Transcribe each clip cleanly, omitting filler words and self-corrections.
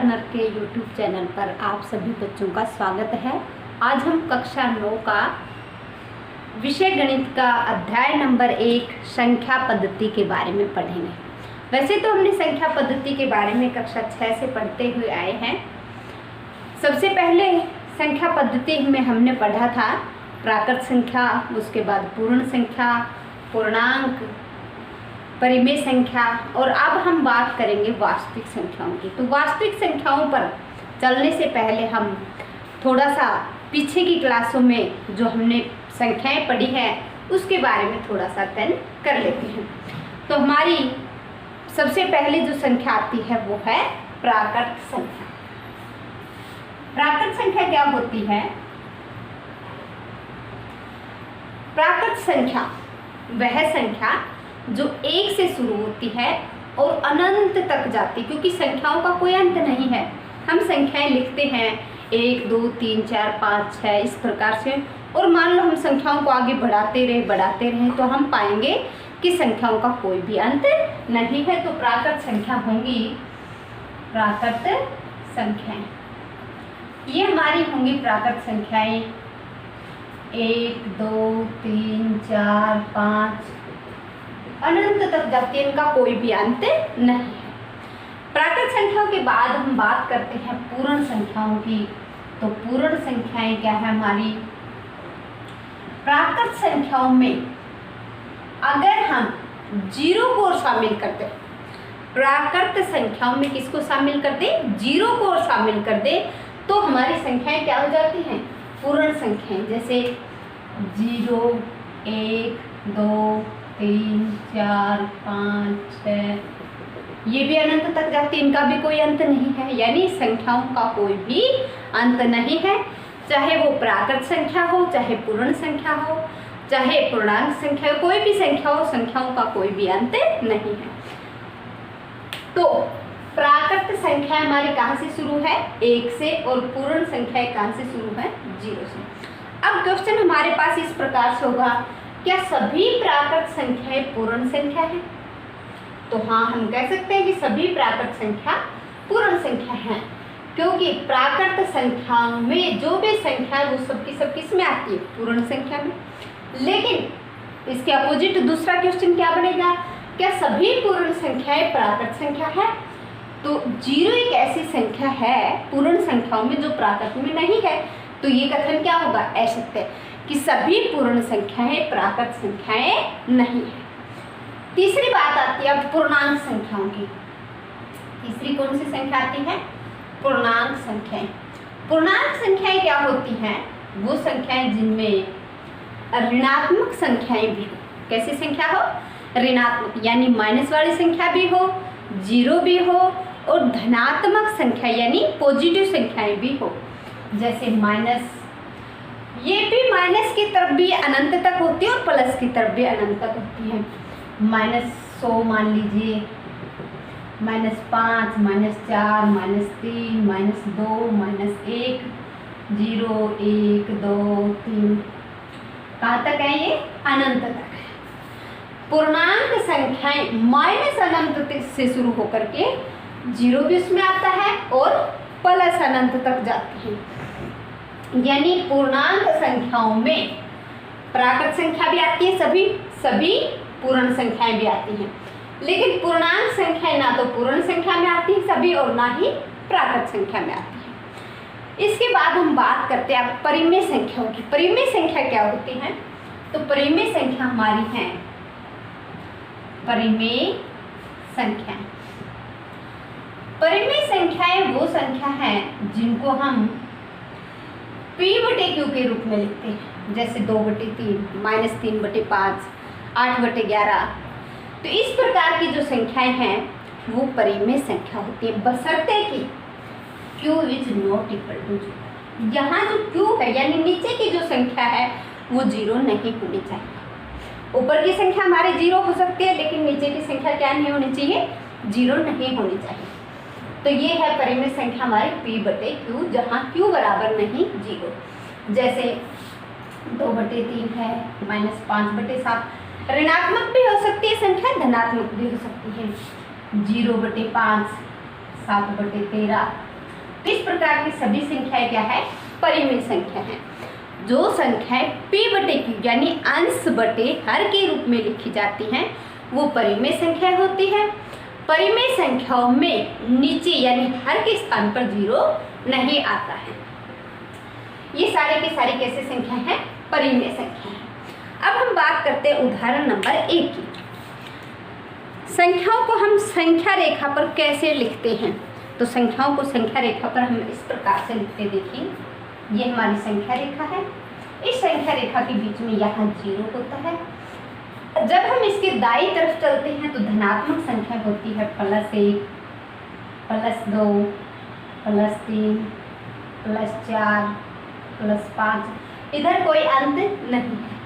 Learner के YouTube channel पर आप सभी बच्चों का स्वागत है। आज हम कक्षा 9 का विषय गणित का अध्याय नंबर 1 संख्या पद्धति के बारे में पढ़ेंगे। वैसे तो हमने संख्या पद्धति के बारे में कक्षा 6 से पढ़ते हुए आए हैं। सबसे पहले संख्या पद्धति में हमने पढ़ा था प्राकृत संख्या, उसके बाद पूर्ण संख्या, पूर्णांक, परिमेय संख्या, और अब हम बात करेंगे वास्तविक संख्याओं की। तो वास्तविक संख्याओं पर चलने से पहले हम थोड़ा सा पीछे की क्लासों में जो हमने संख्याएं पढ़ी है उसके बारे में थोड़ा सा अध्ययन कर लेते हैं। तो हमारी सबसे पहले जो संख्या आती है वो है प्राकृत संख्या। प्राकृत संख्या क्या होती है? प्राकृत संख्या वह संख्या जो 1 से शुरू होती है और अनंत तक जाती, क्योंकि संख्याओं का कोई अंत नहीं है। हम संख्याएं लिखते हैं 1 2 3 4 5 6 इस प्रकार से, और मान लो हम संख्याओं को आगे बढ़ाते रहे तो हम पाएंगे कि संख्याओं का कोई भी अंत नहीं है। तो प्राकृत संख्या होंगी प्राकृत संख्याएं। ये हमारी होंगी प्राकृत संख्याएं 1 2 3 4 5 अनंत तक जाती है, इनका कोई भी अंत नहीं है। प्राकृत संख्याओं के बाद हम बात करते हैं पूर्ण संख्याओं की। तो पूर्ण संख्याएं क्या है हमारी? प्राकृत संख्याओं में अगर हम 0 को शामिल करते, प्राकृत संख्याओं में किसको शामिल कर दे? 0 को शामिल कर दे तो हमारी संख्याएं क्या हो जाती हैं? पूर्ण संख्याएं। जैसे 0 1 2 3 4 5 6 ये भी अनंत तक जाती है, इनका भी कोई अंत नहीं है। यानी संख्याओं का कोई भी अंत नहीं है, चाहे वो प्राकृत संख्या हो, चाहे पूर्ण संख्या हो, चाहे पूर्णांक संख्या हो, कोई भी संख्या हो, संख्याओं का कोई भी अंत नहीं है। तो प्राकृत संख्या हमारी कहाँ से शुरू है? 1 से, और पूर्ण संख्या कहाँ से शुरू है? 0 से। अब क्वेश्चन हमारे पास इस प्रकार से होगा, क्या सभी प्राकृत संख्याएं पूर्ण संख्या है? तो हाँ, हम कह सकते हैं कि सभी प्राकृत संख्या पूर्ण संख्या है, क्योंकि प्राकृत संख्याओं में जो भी संख्या है वो सबकी सब किस में आती है? पूर्ण संख्या में। लेकिन इसके अपोजिट दूसरा क्वेश्चन क्या बनेगा? क्या सभी पूर्ण संख्याएं प्राकृत संख्या है? तो 0 एक ऐसी संख्या है पूर्ण संख्याओं में जो प्राकृत में नहीं है। तो ये कथन क्या होगा? असत्य, कि सभी पूर्ण संख्याएं प्राकृत संख्याएं नहीं है। तीसरी बात आती है अब पूर्णांक संख्याओं की। तीसरी कौन सी संख्या आती है? पूर्णांक संख्याएं। पूर्णांक संख्याएं क्या होती हैं? वो संख्याएं जिनमें ऋणात्मक संख्याएं भी हो। कैसी संख्या हो? ऋणात्मक, यानी माइनस वाली संख्या भी हो, 0 भी हो, और धनात्मक संख्या यानी पॉजिटिव संख्याएं भी हो। जैसे माइनस, ये भी माइनस की तरफ भी अनंत तक होती है और प्लस की तरफ भी अनंत तक होती है। -100 मान लीजिए, -5, -4, -3, -2, -1, 0 1 2 3 कहाँ तक है? ये अनंत तक है। पूर्णांक संख्याएं माइनस अनंत से शुरू होकर के 0 भी उसमें आता है और प्लस अनंत तक जाती है। यानी पूर्णांक संख्याओं में प्राकृत संख्या भी आती है, सभी पूर्ण संख्याएं भी आती हैं। लेकिन पूर्णांक संख्याएं ना तो पूर्ण संख्या में आती है सभी, और ना ही प्राकृत संख्या में आती है। इसके बाद हम बात करते हैं परिमेय संख्याओं की। परिमेय संख्या क्या होती है? तो परिमेय संख्या हमारी है परिमेय संख्याएं। परिमेय संख्याएं वो संख्या है जिनको हम P/Q के रूप में लिखते हैं। जैसे 2/3, -3/5, 8/11। तो इस प्रकार की जो संख्याएं हैं वो परिमेय संख्या होती है, बशर्ते कि Q is not equal to 0। यहाँ जो Q है यानी नीचे की जो संख्या है वो 0 नहीं होनी चाहिए। ऊपर की संख्या हमारी 0 हो सकती है, लेकिन नीचे की संख्या क्या नहीं होनी चाहिए? 0 नहीं होनी चाहिए। तो ये है परिमेय संख्या हमारी P/Q, जहाँ Q बराबर नहीं 0। जैसे 2/3 है, -5/7। ऋणात्मक भी हो सकती है संख्या, धनात्मक भी हो सकती है। 0/5, 7/13, इस प्रकार की सभी संख्याएं क्या है, परिमेय संख्या है। जो संख्याएं p बटे q यानी अंश बटे हर के रूप में लिखी जाती हैं वो परिमेय संख्या होती है। परिमेय संख्याओं में नीचे यानी हर के स्थान पर 0 नहीं आता है। ये सारे की सारी कैसे संख्या है, परिमेय संख्या है। अब हम बात करते हैं उदाहरण नंबर 1 की। संख्याओं को हम संख्या रेखा पर कैसे लिखते हैं, तो संख्याओं को संख्या रेखा पर हम इस प्रकार से लिखते, देखिए ये हमारी संख्या रेखा है। इस संख्या रेखा के बीच में यहाँ 0 होता है। जब हम इसके दाईं तरफ चलते हैं तो धनात्मक संख्या होती है +1, +2, +3, +4, +5। इधर कोई अंत नहीं है।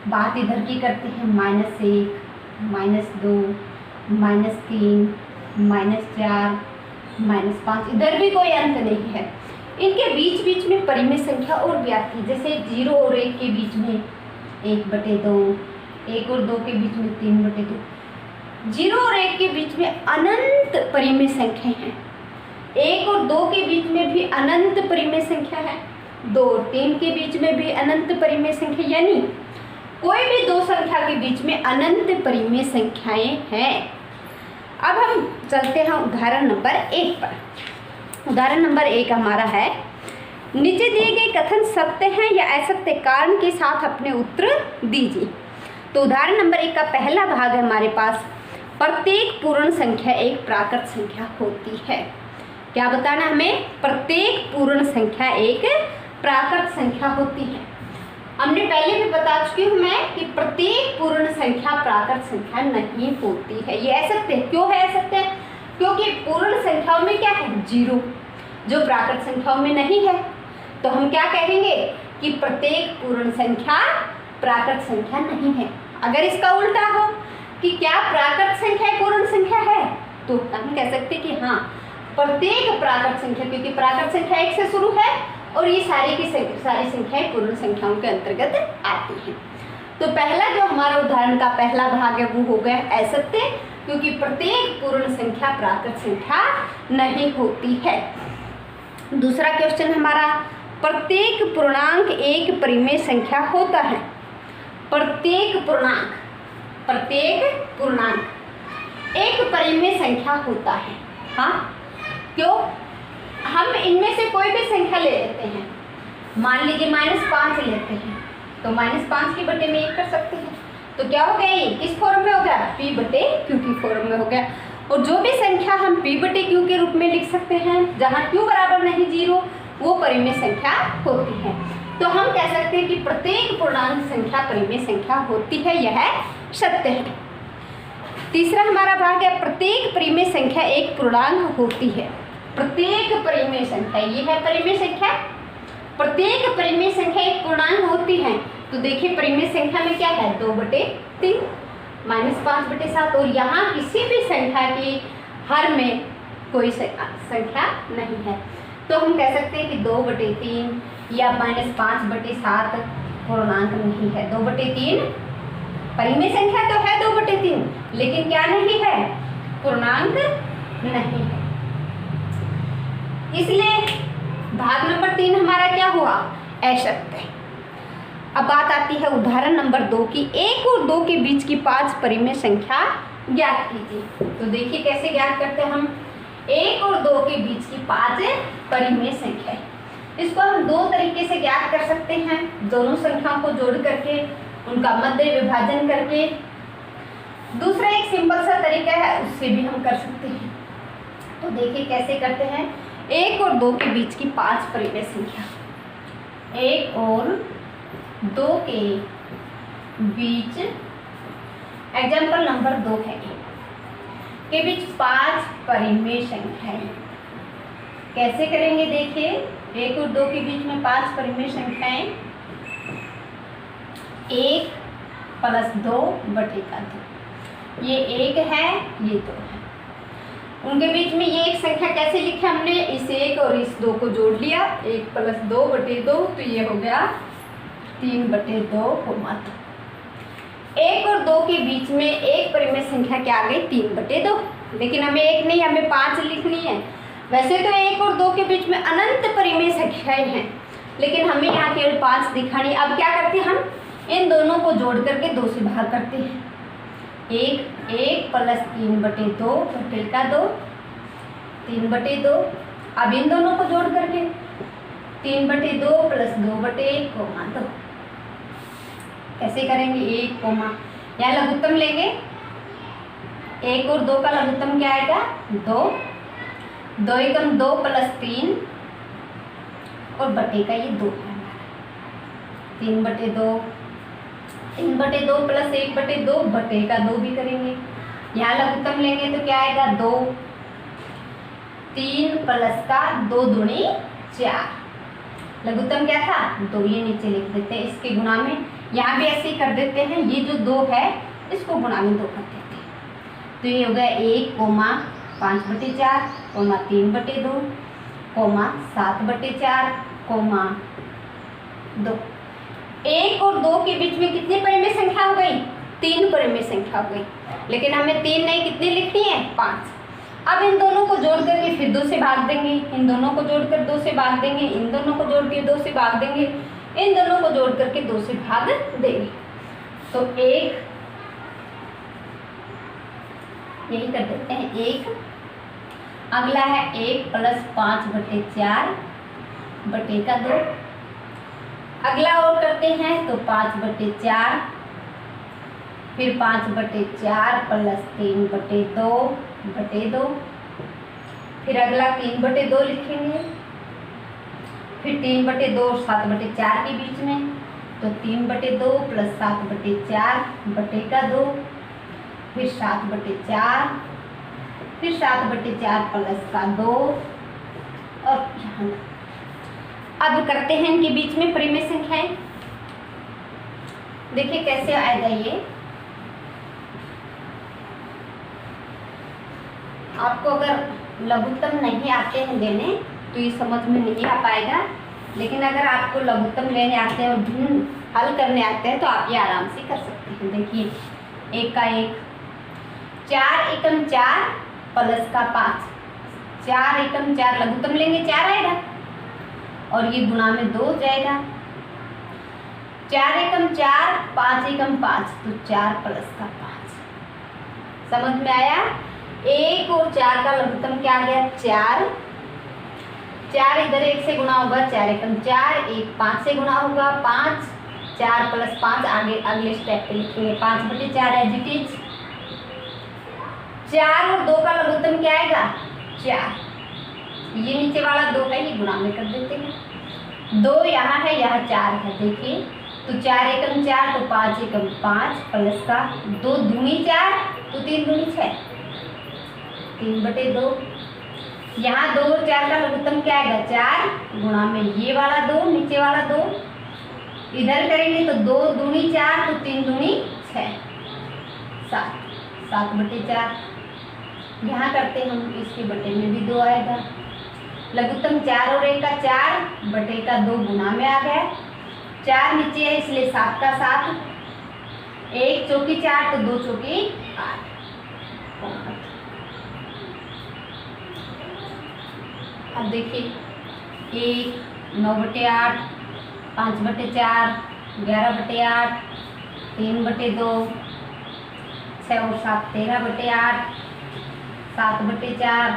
बात इधर की करते हैं -1, -2, -3, -4, -5। इधर भी कोई अंत नहीं है। इनके बीच बीच में परिमेय संख्या और भी आती है, जैसे 0 और 1 के बीच में 1/2, 1 और 2 के बीच में 3/2। 0 और 1 के बीच में अनंत परिमेय संख्या है। 1 और 2 के बीच में भी अनंत परिमेय संख्या है। 2 और 3 के बीच में भी अनंत परिमेय संख्या, यानी कोई भी दो संख्या के बीच में अनंत परिमेय संख्याएं हैं। अब हम चलते हैं उदाहरण नंबर 1 पर। उदाहरण नंबर 1 हमारा है, नीचे दिए गए कथन सत्य हैं या असत्य, कारण के साथ अपने उत्तर दीजिए। तो उदाहरण नंबर 1 का पहला भाग है हमारे पास, प्रत्येक पूर्ण संख्या एक प्राकृत संख्या होती है। क्या बताना हमें, प्रत्येक पूर्ण संख्या एक प्राकृत संख्या होती है। हमने पहले भी बता चुकी हूँ मैं कि प्रत्येक पूर्ण संख्या प्राकृत संख्या नहीं होती है। ये असत्य क्यों है, असत्य क्योंकि पूर्ण संख्याओं में क्या है, 0, जो प्राकृत संख्याओं में नहीं है। तो हम क्या कहेंगे कि प्रत्येक पूर्ण संख्या प्राकृत संख्या नहीं है। अगर इसका उल्टा हो कि क्या प्राकृत संख्या पूर्ण संख्या है, तो हम कह सकते कि हाँ, प्रत्येक प्राकृत संख्या, क्योंकि प्राकृत संख्या 1 से शुरू है और ये सारी की सारी संख्याएं पूर्ण संख्याओं के अंतर्गत आती हैं। तो पहला जो हमारा उदाहरण का पहला भाग है वो हो गया असत्य, क्योंकि प्रत्येक पूर्ण संख्या प्राकृत संख्या नहीं होती है। दूसरा क्वेश्चन हमारा, प्रत्येक पूर्णांक एक परिमेय संख्या होता है। प्रत्येक पूर्णांक एक परिमेय संख्या होता है। हाँ, क्यों, हम इनमें से कोई भी संख्या ले लेते हैं। मान लीजिए -5 लेते हैं, तो -5 के बटे में 1 कर सकते हैं। तो क्या हो गया, ये किस फॉर्म में हो गया, p बटे q की फॉर्म में हो गया। और जो भी संख्या हम p बटे q के रूप में लिख सकते हैं, जहाँ q बराबर नहीं 0, वो परिमेय संख्या होती है। तो हम कह सकते हैं कि प्रत्येक पूर्णांक संख्या परिमेय संख्या होती है, यह सत्य है। तीसरा हमारा भाग है, प्रत्येक परिमेय संख्या एक पूर्णांक होती है। प्रत्येक परिमेय संख्या, ये है परिमेय संख्या, प्रत्येक परिमेय संख्या एक पूर्णांक होती है। तो देखिए परिमेय संख्या में क्या है, 2/3, -5/7, और यहाँ किसी भी संख्या की हर में कोई संख्या नहीं है। तो हम कह सकते हैं कि 2/3 या -5/7 पूर्णांक नहीं है। 2/3 परिमेय संख्या तो है 2/3, लेकिन क्या नहीं है, पूर्णांक नहीं है। इसलिए भाग नंबर 3 हमारा क्या हुआ, असत्य। अब बात आती है उदाहरण नंबर 2 की, 1 और 2 के बीच की 5 परिमेय संख्या ज्ञात कीजिए। तो देखिए कैसे ज्ञात करते हैं हम, 1 और 2 के बीच की 5 परिमेय संख्या। इसको हम 2 तरीके से ज्ञात कर सकते हैं, दोनों संख्याओं को जोड़ करके, उनका मध्य विभाजन करके। दूसरा एक सिंपल सा तरीका है, उससे भी हम कर सकते हैं। तो देखिए कैसे करते हैं, 1 और 2 के बीच की 5 परिमेय संख्या, 1 और 2 के बीच, एग्जाम्पल नंबर 2 है, के बीच 5 परिमेय संख्याएं। कैसे करेंगे, देखिए 1 और 2 के बीच में 5 परिमेय संख्याएं, 1 + 2/2, ये 1 है, ये 2 है। उनके बीच में ये एक संख्या कैसे लिखा हमने, इस 1 और इस 2 को जोड़ लिया, 1 + 2/2, तो ये हो गया 3/2। 1 और 2 के बीच में एक परिमेय संख्या क्या आ गई, 3/2। लेकिन हमें 1 नहीं, हमें 5 लिखनी है। वैसे तो 1 और 2 के बीच में अनंत परिमेय संख्याएं हैं, लेकिन हमें यहाँ केवल 5 दिखानी। अब क्या करते हैं, हम इन दोनों को जोड़ करके 2 से भाग करते हैं। 1 प्लस 3/2 बटे का 2, 3/2। अब इन दोनों को जोड़ करके 3/2 प्लस 2/1 कोमा 2। कैसे करेंगे, 1 कोमा, यहाँ लघुत्तम लेंगे। 1 और 2 का लघुत्तम क्या आएगा, 2। 2 एकम 2 प्लस 3 और बटे का ये 2 है हमारा, 3/2। 3/2 प्लस 1/2 बटे का 2 भी करेंगे। यहाँ लघुत्तम लेंगे तो क्या आएगा, 2। 3 प्लस का 2 दूनी 4। लघुत्तम क्या था, 2। ये नीचे लिख देते हैं इसके गुणा में। यहाँ भी ऐसे ही कर देते हैं, ये जो 2 है इसको गुणा में 2 कर देते हैं। तो ये हो गया 1 कोमा 5/4 कोमा 3/2 कोमा 7/4 कोमा 2। 1 और 2 के बीच में कितनी परिमेय संख्या हो गई, 3 परिमेय संख्या हो गई। लेकिन हमें 3 नहीं, कितनी लिखनी है, 5। अब इन दोनों को जोड़ करके फिर 2 से भाग देंगे, इन दोनों को जोड़कर 2 से भाग देंगे, इन दोनों को जोड़ के 2 से भाग देंगे, इन दोनों को जोड़ करके 2 से भाग देंगे। तो 1 यही कर देते हैं 1। अगला है 1 प्लस 5/4 बटे का 2। अगला और करते हैं तो 5/4, फिर 5/4 प्लस 3/2 बटे 2। फिर अगला 3/2 लिखेंगे, फिर 3/2 और 7/4 के बीच में, तो 3/2 प्लस 7/4 बटे का 2, फिर 7/4, फिर 7/4 प्लस का 2 और यहाँ। अब करते हैं इनके बीच में परिमेय संख्याएं। देखिए कैसे आएगा ये। आपको अगर लघुत्तम नहीं आते हैं देने तो ये समझ में नहीं आ पाएगा, लेकिन अगर आपको लघुत्तम लेने आते हैं और भिन्न हल करने आते हैं तो आप ये आराम से कर सकते हैं। देखिए 1 का 1, 4 एकम 4 प्लस का 5, 4 एकम 4 लघुत्तम लेंगे 4 आएगा और ये गुणा में 2 हो जाएगा। 4 एकम 4, 5 एकम 5, तो 4 प्लस का 5। समझ में आया। 1 और 4 का लघुत्तम क्या आ गया, 4। 4 इधर 1 से गुणा होगा, 4 एकम 4, 1 5 से गुणा होगा 5, 4 प्लस 5 आगे अगले स्टेप पे लिखेंगे 5/4 एज इट इज। 4 और 2 का लघुत्तम क्या आएगा, 4। ये नीचे वाला 2 है, ये गुणा में कर देते हैं। 2 यहाँ है, यहाँ 4 है। देखिए तो 4 एकम 4, तो 5 एकम 5 प्लस का 2 दूनी 4, तो 3 दूनी 6, 3/2। यहाँ 2 और 4 का लघुत्तम क्या आएगा, 4 गुणा में ये वाला 2, नीचे वाला 2 इधर करेंगे तो 2 दूनी 4, तो 3 दूनी 6, 7, 7/4। यहाँ करते हम इसके बटे में भी 2 आएगा। लघुत्तम 4 और 1 का 4 बटे का 2 गुणा में आ गया। 4 नीचे है इसलिए 7 का 7, 1 चौकी 4, तो 2 चौकी 8। अब देखिए 1 9/8, 5/4, 11/8, 3/2, 6 और 7 13/8, 7/4,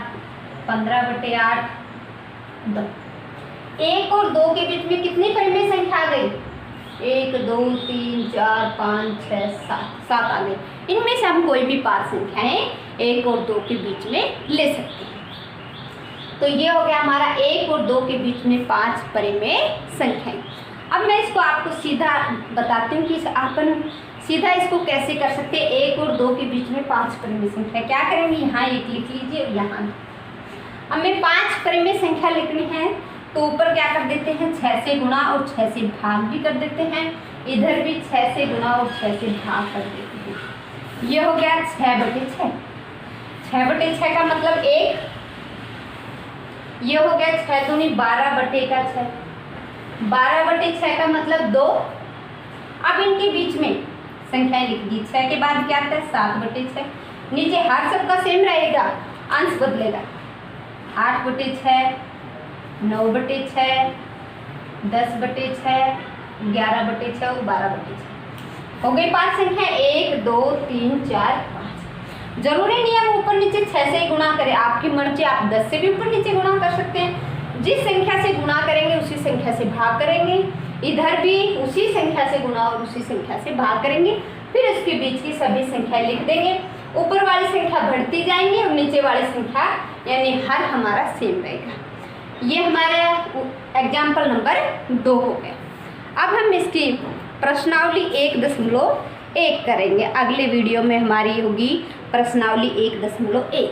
15/8, 2। 1 और 2 के बीच में कितनी परिमेय संख्या आ गई, 1 2 3 4 5 6 7 आ गई। इनमें से हम कोई भी 5 संख्याएं 1 और 2 के बीच में ले सकते हैं। तो ये हो गया हमारा 1 और 2 के बीच में 5 परिमेय संख्याएं। अब मैं इसको आपको सीधा बताती हूँ कि अपन सीधा इसको कैसे कर सकते हैं। 1 और 2 के बीच में 5 परिमेय संख्या क्या करेंगे, यहाँ 1 लिख लीजिए और यहाँ हमें 5 परिमेय संख्या लिखनी है तो ऊपर क्या कर देते हैं, 6 से गुणा और 6 से भाग भी कर देते हैं। इधर भी 6 से गुणा और 6 से भाग कर देते हैं। ये हो गया 6/6। 6/6 का मतलब 1। ये हो गया 6 दूनी 12/6। 12/6 का मतलब 2। अब इनके बीच में संख्या लिख दी। 6 के बाद क्या आता है, 7/6। नीचे हर सबका सेम रहेगा, अंश बदलेगा। 8/6, 9/6, 10/6, 11/6 और 12/6 हो गई 5 संख्या। 1 2 3 4 5। जरूरी नहीं है वो ऊपर नीचे 6 से ही गुणा करें, आपकी मर्जी, आप 10 से भी ऊपर नीचे गुणा कर सकते हैं। जिस संख्या से गुणा करेंगे उसी संख्या से भाग करेंगे, इधर भी उसी संख्या से गुणा और उसी संख्या से भाग करेंगे, फिर इसके बीच की सभी संख्या लिख देंगे। ऊपर वाली संख्या बढ़ती जाएंगी और नीचे वाली संख्या यानी हर हमारा सेम रहेगा। ये हमारा एग्जाम्पल नंबर 2 हो गया। अब हम इसकी प्रश्नावली 1.1 करेंगे। अगले वीडियो में हमारी होगी प्रश्नावली 1.1।